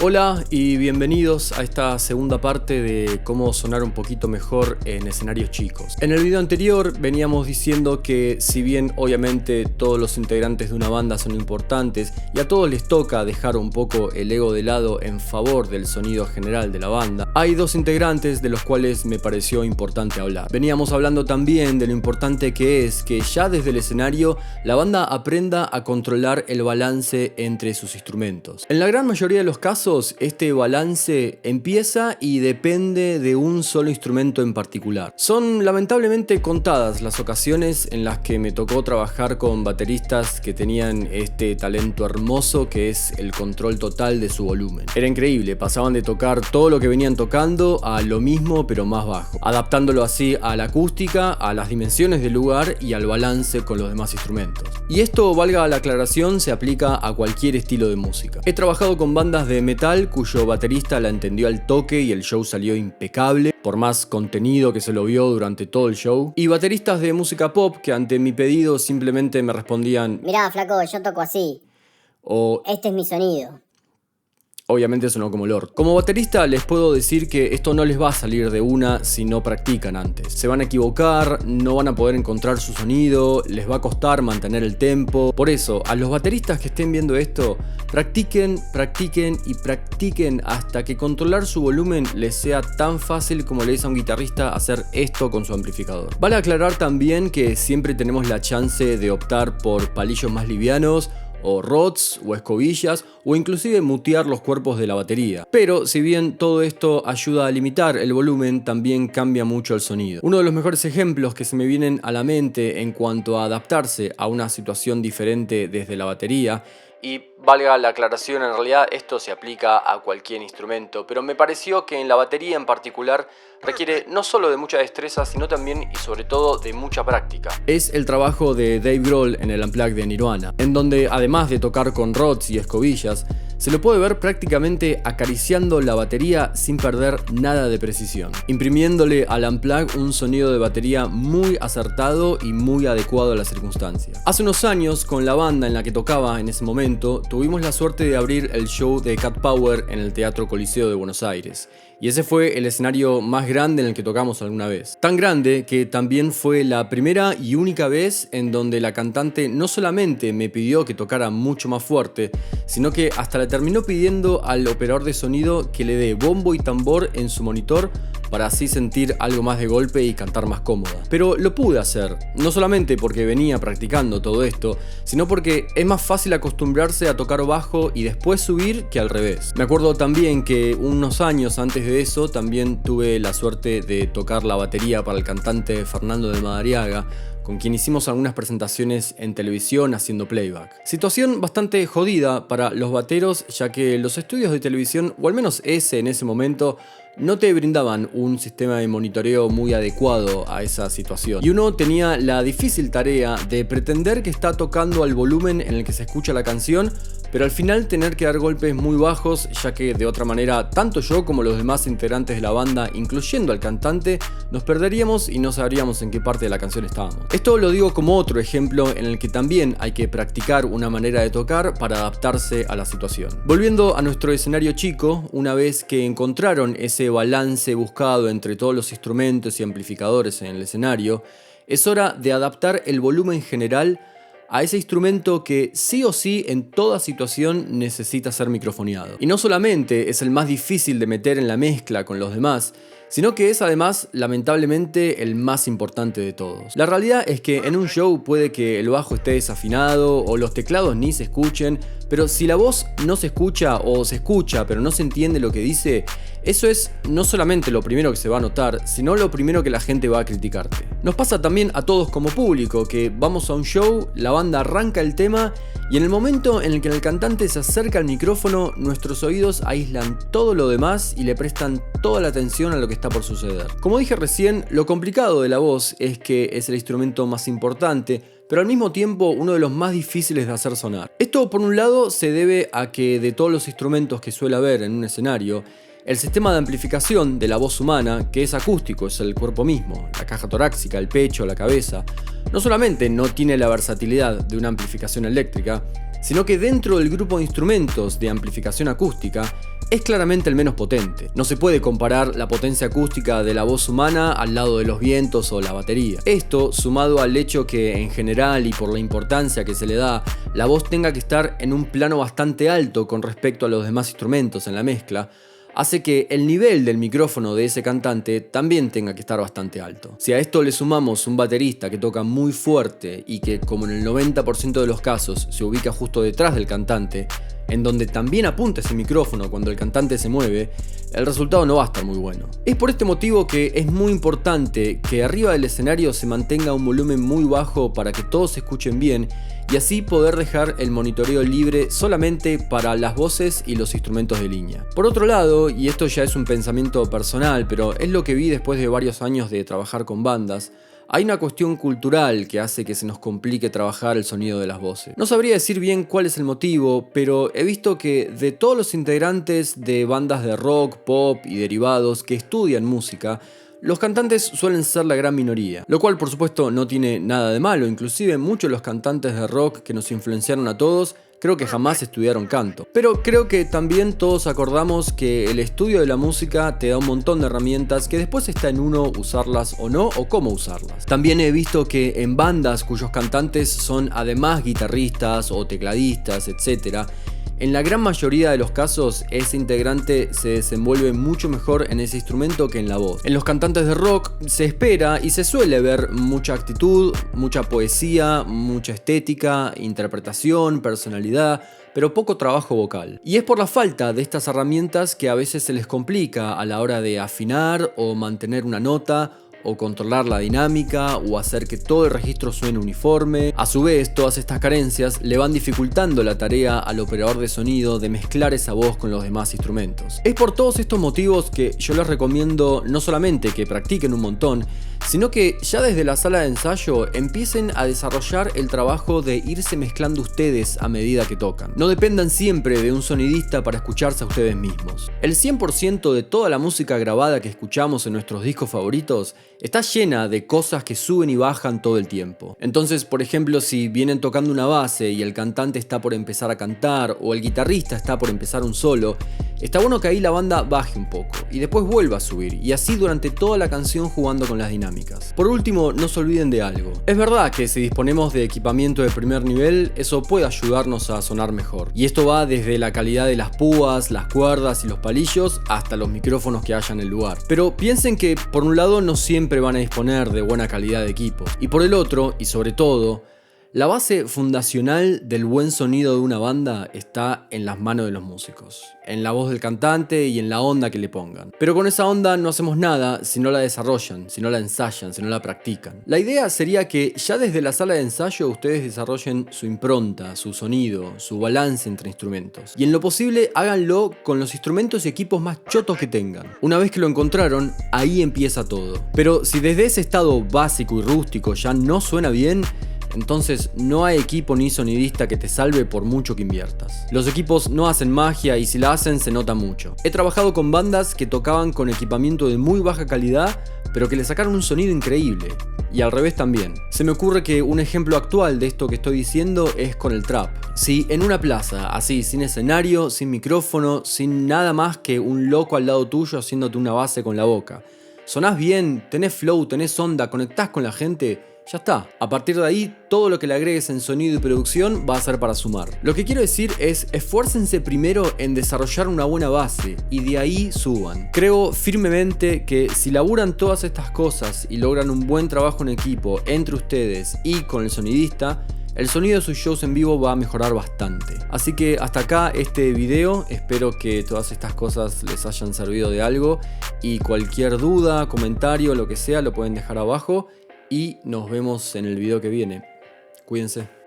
Hola y bienvenidos a esta segunda parte de cómo sonar un poquito mejor en escenarios chicos. En el video anterior veníamos diciendo que si bien obviamente todos los integrantes de una banda son importantes y a todos les toca dejar un poco el ego de lado en favor del sonido general de la banda, hay dos integrantes de los cuales me pareció importante hablar. Veníamos hablando también de lo importante que es que ya desde el escenario la banda aprenda a controlar el balance entre sus instrumentos. En la gran mayoría de los casos este balance empieza y depende de un solo instrumento en particular. Son lamentablemente contadas las ocasiones en las que me tocó trabajar con bateristas que tenían este talento hermoso que es el control total de su volumen. Era increíble, pasaban de tocar todo lo que venían tocando a lo mismo pero más bajo, adaptándolo así a la acústica, a las dimensiones del lugar y al balance con los demás instrumentos. Y esto, valga la aclaración, se aplica a cualquier estilo de música. He trabajado con bandas de metal cuyo baterista la entendió al toque y el show salió impecable, por más contenido que se lo vio durante todo el show. Y bateristas de música pop que ante mi pedido simplemente me respondían: mirá, flaco, yo toco así. O este es mi sonido. Obviamente sonó como Lord. Como baterista les puedo decir que esto no les va a salir de una si no practican antes. Se van a equivocar, no van a poder encontrar su sonido, les va a costar mantener el tempo. Por eso, a los bateristas que estén viendo esto, practiquen, practiquen y practiquen hasta que controlar su volumen les sea tan fácil como le es a un guitarrista hacer esto con su amplificador. Vale aclarar también que siempre tenemos la chance de optar por palillos más livianos, o rods, o escobillas, o inclusive mutear los cuerpos de la batería. Pero si bien todo esto ayuda a limitar el volumen, también cambia mucho el sonido. Uno de los mejores ejemplos que se me vienen a la mente en cuanto a adaptarse a una situación diferente desde la batería, y valga la aclaración, en realidad esto se aplica a cualquier instrumento, pero me pareció que en la batería en particular requiere no solo de mucha destreza, sino también y sobre todo de mucha práctica. Es el trabajo de Dave Grohl en el Unplugged de Nirvana, en donde además de tocar con rods y escobillas, se lo puede ver prácticamente acariciando la batería sin perder nada de precisión, imprimiéndole al Unplugged un sonido de batería muy acertado y muy adecuado a las circunstancias. Hace unos años, con la banda en la que tocaba en ese momento, tuvimos la suerte de abrir el show de Cat Power en el Teatro Coliseo de Buenos Aires. Y ese fue el escenario más grande en el que tocamos alguna vez. Tan grande que también fue la primera y única vez en donde la cantante no solamente me pidió que tocara mucho más fuerte, sino que hasta le terminó pidiendo al operador de sonido que le dé bombo y tambor en su monitor para así sentir algo más de golpe y cantar más cómoda. Pero lo pude hacer, no solamente porque venía practicando todo esto, sino porque es más fácil acostumbrarse a tocar bajo y después subir que al revés. Me acuerdo también que unos años antes de eso también tuve la suerte de tocar la batería para el cantante Fernando de Madariaga, con quien hicimos algunas presentaciones en televisión haciendo playback. Situación bastante jodida para los bateros, ya que los estudios de televisión, o al menos ese en ese momento, no te brindaban un sistema de monitoreo muy adecuado a esa situación. Y uno tenía la difícil tarea de pretender que está tocando al volumen en el que se escucha la canción, pero al final tener que dar golpes muy bajos, ya que de otra manera tanto yo como los demás integrantes de la banda, incluyendo al cantante, nos perderíamos y no sabríamos en qué parte de la canción estábamos. Esto lo digo como otro ejemplo en el que también hay que practicar una manera de tocar para adaptarse a la situación. Volviendo a nuestro escenario chico, una vez que encontraron ese balance buscado entre todos los instrumentos y amplificadores en el escenario, es hora de adaptar el volumen general a ese instrumento que sí o sí en toda situación necesita ser microfoneado. Y no solamente es el más difícil de meter en la mezcla con los demás, sino que es además lamentablemente el más importante de todos. La realidad es que en un show puede que el bajo esté desafinado o los teclados ni se escuchen, pero si la voz no se escucha o se escucha pero no se entiende lo que dice, eso es no solamente lo primero que se va a notar, sino lo primero que la gente va a criticarte. Nos pasa también a todos como público, que vamos a un show, la banda arranca el tema y en el momento en el que el cantante se acerca al micrófono, nuestros oídos aíslan todo lo demás y le prestan toda la atención a lo que está por suceder. Como dije recién, lo complicado de la voz es que es el instrumento más importante, pero al mismo tiempo uno de los más difíciles de hacer sonar. Esto por un lado se debe a que de todos los instrumentos que suele haber en un escenario, el sistema de amplificación de la voz humana, que es acústico, es el cuerpo mismo, la caja torácica, el pecho, la cabeza, no solamente no tiene la versatilidad de una amplificación eléctrica, sino que dentro del grupo de instrumentos de amplificación acústica es claramente el menos potente. No se puede comparar la potencia acústica de la voz humana al lado de los vientos o la batería. Esto, sumado al hecho que en general y por la importancia que se le da, la voz tenga que estar en un plano bastante alto con respecto a los demás instrumentos en la mezcla, hace que el nivel del micrófono de ese cantante también tenga que estar bastante alto. Si a esto le sumamos un baterista que toca muy fuerte y que, como en el 90% de los casos, se ubica justo detrás del cantante, en donde también apunta ese micrófono cuando el cantante se mueve, el resultado no va a estar muy bueno. Es por este motivo que es muy importante que arriba del escenario se mantenga un volumen muy bajo para que todos se escuchen bien y así poder dejar el monitoreo libre solamente para las voces y los instrumentos de línea. Por otro lado, y esto ya es un pensamiento personal, pero es lo que vi después de varios años de trabajar con bandas, hay una cuestión cultural que hace que se nos complique trabajar el sonido de las voces. No sabría decir bien cuál es el motivo, pero he visto que de todos los integrantes de bandas de rock, pop y derivados que estudian música, los cantantes suelen ser la gran minoría, lo cual por supuesto no tiene nada de malo. Inclusive muchos de los cantantes de rock que nos influenciaron a todos creo que jamás estudiaron canto. Pero creo que también todos acordamos que el estudio de la música te da un montón de herramientas que después está en uno usarlas o no, o cómo usarlas. También he visto que en bandas cuyos cantantes son además guitarristas o tecladistas, etc., en la gran mayoría de los casos, ese integrante se desenvuelve mucho mejor en ese instrumento que en la voz. En los cantantes de rock se espera y se suele ver mucha actitud, mucha poesía, mucha estética, interpretación, personalidad, pero poco trabajo vocal. Y es por la falta de estas herramientas que a veces se les complica a la hora de afinar o mantener una nota, o controlar la dinámica, o hacer que todo el registro suene uniforme. A su vez, todas estas carencias le van dificultando la tarea al operador de sonido de mezclar esa voz con los demás instrumentos. Es por todos estos motivos que yo les recomiendo no solamente que practiquen un montón, sino que ya desde la sala de ensayo empiecen a desarrollar el trabajo de irse mezclando ustedes a medida que tocan. No dependan siempre de un sonidista para escucharse a ustedes mismos. El 100% de toda la música grabada que escuchamos en nuestros discos favoritos está llena de cosas que suben y bajan todo el tiempo. Entonces, por ejemplo, si vienen tocando una base y el cantante está por empezar a cantar o el guitarrista está por empezar un solo, está bueno que ahí la banda baje un poco y después vuelva a subir, y así durante toda la canción jugando con las dinámicas. Por último, no se olviden de algo. Es verdad que si disponemos de equipamiento de primer nivel, eso puede ayudarnos a sonar mejor. Y esto va desde la calidad de las púas, las cuerdas y los palillos, hasta los micrófonos que haya en el lugar. Pero piensen que por un lado no siempre van a disponer de buena calidad de equipo. Y por el otro, y sobre todo, la base fundacional del buen sonido de una banda está en las manos de los músicos, en la voz del cantante y en la onda que le pongan. Pero con esa onda no hacemos nada si no la desarrollan, si no la ensayan, si no la practican. La idea sería que ya desde la sala de ensayo ustedes desarrollen su impronta, su sonido, su balance entre instrumentos. Y en lo posible háganlo con los instrumentos y equipos más chotos que tengan. Una vez que lo encontraron, ahí empieza todo. Pero si desde ese estado básico y rústico ya no suena bien, entonces no hay equipo ni sonidista que te salve por mucho que inviertas. Los equipos no hacen magia y si la hacen se nota mucho. He trabajado con bandas que tocaban con equipamiento de muy baja calidad, pero que le sacaron un sonido increíble. Y al revés también. Se me ocurre que un ejemplo actual de esto que estoy diciendo es con el trap. Si en una plaza, así, sin escenario, sin micrófono, sin nada más que un loco al lado tuyo haciéndote una base con la boca, sonás bien, tenés flow, tenés onda, conectás con la gente, ya está. A partir de ahí, todo lo que le agregues en sonido y producción va a ser para sumar. Lo que quiero decir es, esfuércense primero en desarrollar una buena base y de ahí suban. Creo firmemente que si laburan todas estas cosas y logran un buen trabajo en equipo entre ustedes y con el sonidista, el sonido de sus shows en vivo va a mejorar bastante. Así que hasta acá este video, espero que todas estas cosas les hayan servido de algo y cualquier duda, comentario, lo que sea, lo pueden dejar abajo. Y nos vemos en el video que viene. Cuídense.